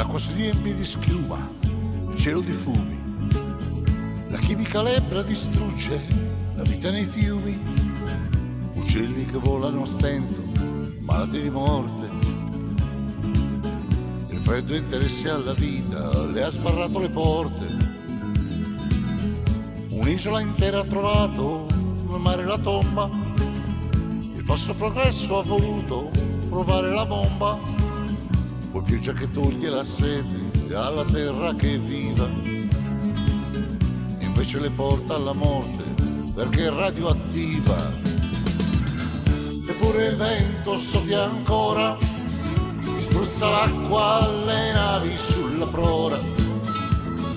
l'acqua si riempie di schiuma, il cielo di fumi, la chimica lebbra distrugge la vita nei fiumi, uccelli che volano a stento, malati di morte. Il freddo interesse alla vita le ha sbarrato le porte. Un'isola intera ha trovato nel mare la tomba. Il falso progresso ha voluto provare la bomba. Poi pioggia che toglie la sete alla terra che è viva, invece le porta alla morte perché è radioattiva. Eppure il vento soffia ancora, spruzza l'acqua alle navi sulla prora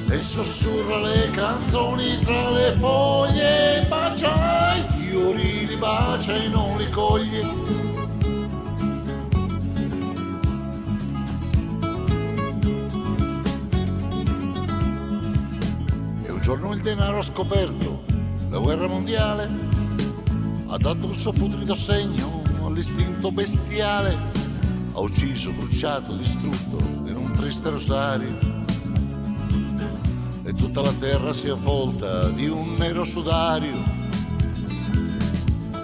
e sussurra le canzoni tra le foglie, bacia i fiori, li bacia e non li coglie. E un giorno il denaro ha scoperto la guerra mondiale, ha dato un suo putrido segno all'istinto bestiale, ha ucciso, bruciato, distrutto in un triste rosario. E tutta la terra si avvolta di un nero sudario.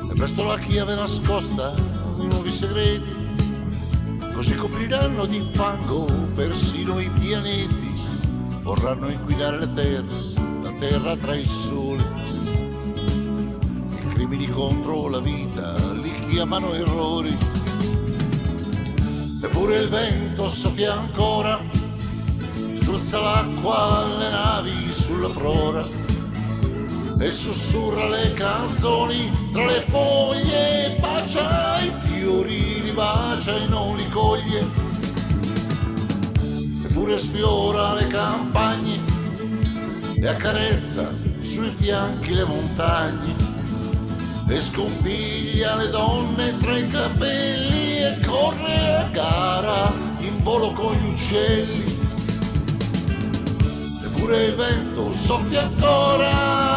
E presto la chiave nascosta di nuovi segreti, così copriranno di fango persino i pianeti. Vorranno inquinare le terre, la terra tra i soli. I crimini contro la vita li chiamano errori. Eppure il vento soffia ancora, spruzza l'acqua alle navi sulla prora e sussurra le canzoni tra le foglie, bacia i fiori, li bacia e non li coglie. Eppure sfiora le campagne e accarezza sui fianchi le montagne e scompiglia le donne tra i capelli e corre a gara in volo con gli uccelli. Eppure il vento soffia ancora,